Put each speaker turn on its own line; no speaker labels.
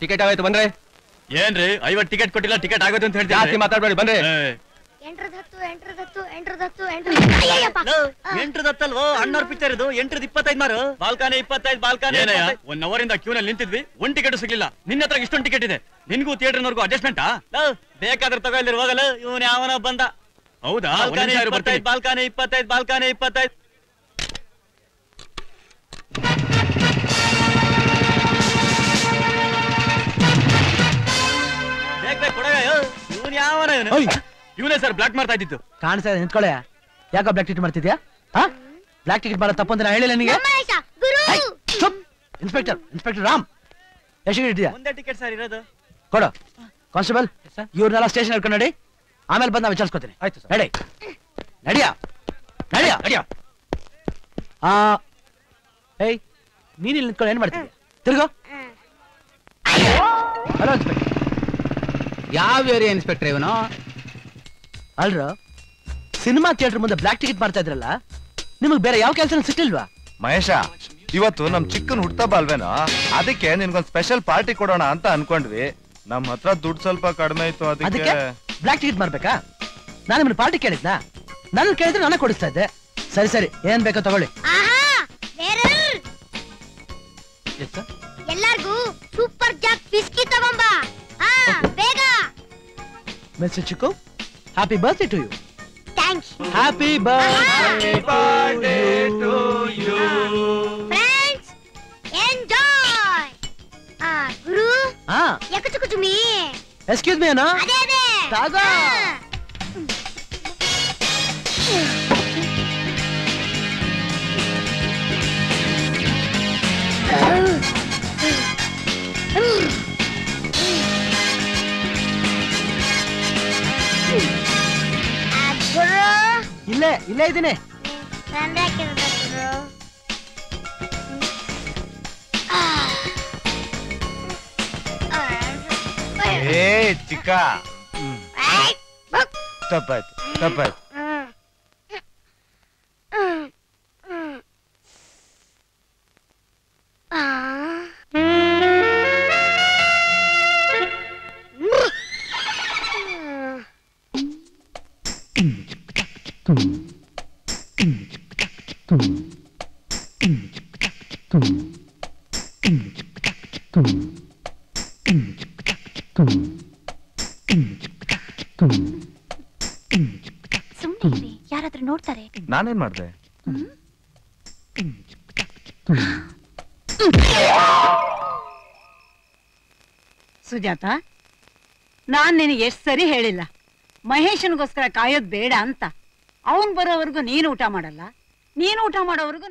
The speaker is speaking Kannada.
ಟಿಕೆಟ್ ಆಗೋಯ್ತು ಬಂದ್ರೆ
ಏನ್ರಿ 50 ಟಿಕೆಟ್ ಕೊಟ್ಟಿಲ್ಲ ಟಿಕೆಟ್ ಆಗೋದು ಅಂತ ಹೇಳ್ತೀವಿ
ಜಾಸ್ತಿ ಮಾತಾಡ್ಬೇಡಿ ಬಂದ್ರೆ
ಎಂಟ್ರದತ್ತಲ್ವೋ ಅಣ್ಣವ್ರ ಪಿಕ್ಚರ್ ಇದು 8:25 ಮಾರು ಬಾಲ್ಕಾನೆ 25 ಬಾಲ್ಕಾನೆ 1 ಅವರ್ ಇಂದ ಕ್ಯೂನಲ್ಲಿ ನಿಂತಿದ್ವಿ ಒಂದ್ ಟಿಕೆಟ್ ಸಿಗ್ಲಿಲ್ಲ ನಿನ್ನ ಹತ್ರ ಇಷ್ಟೊಂದು ಟಿಕೆಟ್ ಇದೆ ನಿನ್ಗೂ ಥಿಯೇಟರ್ನವರೆಗೂ ಅಡ್ಜಸ್ಟ್ಮೆಂಟಾ ಬೇಕಾದ್ರೆ ತಗೊಳ್ಳಿರ್ ಹೋಗಲ್ಲ ಇವನ್ ಯಾವನೋ ಬಂದ ಹೌದಾ ಬಾಲ್ಕಾನೆ 25 ಬಾಲ್ಕಾನೆ 25 ಇವನ್ ಯಾವನ ಇವನೇ ಸರ್ ಬ್ಲಾಕ್ ಮಾಡ್ತಾ ಇದ್ದಿತ್ತು
ಕಾಣಿಸ್ತಾ ನಿಂತ್ಕೊಳ್ಳೆ ಯಾಕೋ ಬ್ಲಾಕ್ ಟಿಕೆಟ್ ಮಾಡ್ತಿದ್ಯಾ ಬ್ಲಾಕ್ ಟಿಕೆಟ್ ಮಾಡೋ ತಪ್ಪು ಅಂತ ನಾ ಹೇಳಿಲ್ಲ ನಿನಗೆ ಇನ್ಸ್ಪೆಕ್ಟರ್ ರಾಮ್ ಎಷ್ಟು ಟಿಕೆಟ್ ಇದೆಯಾ
ಒಂದೇ ಟಿಕೆಟ್ ಸರ್ ಇರೋದು
ಕೊಡು ಕಾನ್ಸ್ಟೇಬಲ್ ಇವ್ರನ್ನೆಲ್ಲ ಸ್ಟೇಷನ್ ಹಿಡ್ಕೊಂಡು ನಡಿ ಆಮೇಲೆ ಬಂದು ನಾ ವಿಚಾರಿಸ್ಕೊತೀನಿ
ಆಯ್ತು ಸರ್
ನಡಿ ನಡಿಯಾ ನಡಿಯಾ ನಡಿಯಾ ಏಯ್ ನೀನ್ ಇಲ್ಲಿ ನಿಂತ್ಕೊಂಡು ಏನ್ ಮಾಡ್ತಿದ್ಯಾ ತಿರ್ಗೋ ಹಲೋ ಇನ್ಸ್ಪೆಕ್ಟರ್
ಯಾವ ಏರಿಯಾ ಇನ್ಸ್ಪೆಕ್ಟರ್ ಇವನು
ಅಲ್ರ ಸಿನಿಮಾ ಥಿಯೇಟರ್ ಮುಂದೆ ಬ್ಲಾಕ್ ಟಿಕೆಟ್ ಮಾಡ್ತಾ ಇದ್ರಲ್ಲ ನಿಮಗೆ ಬೇರೆ ಯಾವ ಕೆಲಸ ಸಿಕ್ಲಿಲ್ವಾ
ಮಹೇಶ ಇವತ್ತು ನಮ್ ಚಿಕ್ಕನ್ ಹುಟ್ಟಬ್ಬ ಅಲ್ವೇನೋ ಅದಕ್ಕೆ ನಿನ್ಗೊಂದ್ ಸ್ಪೆಷಲ್ ಪಾರ್ಟಿ ಕೊಡೋಣ ಅಂತ ಅನ್ಕೊಂಡ್ವಿ ನಮ್ ಹತ್ರ ದುಡ್ಡು ಸ್ವಲ್ಪ ಕಡಿಮೆ ಇತ್ತು ಅದಕ್ಕೆ
ಬ್ಲಾಕ್ ಟಿಕೆಟ್ ಮಾಡ್ಬೇಕಾ ನಾನು ನಿಮ್ಮನ್ನ ಪಾರ್ಟಿ ಕೇಳಿದ್ನಾ ನನ್ನ ಕೇಳಿದ್ರೆ ನಾನೇ ಕೊಡಿಸ್ತಾ ಇದ್ದೆ ಸರಿ ಸರಿ ಏನ್ ಬೇಕೋ ತಗೊಳ್ಳಿ
ಎಲ್ಲರಿಗೂ ಸೂಪರ್ ಜಾಕ್ ಬಿಸ್ಕಿ ತಗೊಂಬಾ ಬೇಗ
mister Chikku happy birthday to you
thanks
happy birthday to you
friends enjoy ಗುರು ಯಕಚುಕುಚುಮಿ
ಎಕ್ಸ್ಕ್ಯೂಸ್ ಮೀ ಅಣ್ಣ
ಅದೇ ಅದೇ
ತಾಗೋ ಇಲ್ಲೇ ಇದ್ದೀನಿ
ಏ ಚಿಕ್ಕ ತಪ್ಪಾಯ್ತು
ಸುಮ್ಮನೆ ಯಾರಾದ್ರೂ ನೋಡ್ತಾರೆ
ನಾನೇನ್ ಮಾಡ್ದೆ
ಸುಜಾತ ನಾನ್ ನಿನಗೆ ಎಷ್ಟು ಸರಿ ಹೇಳಿಲ್ಲ ಮಹೇಶನ್ಗೋಸ್ಕರ ಕಾಯೋದ್ ಬೇಡ ಅಂತ ಅವನ್ ಬರೋವರೆಗೂ ನೀನು ಊಟ ಮಾಡಲ್ಲ ನೀನು ಊಟ ಮಾಡೋವರೆಗೂ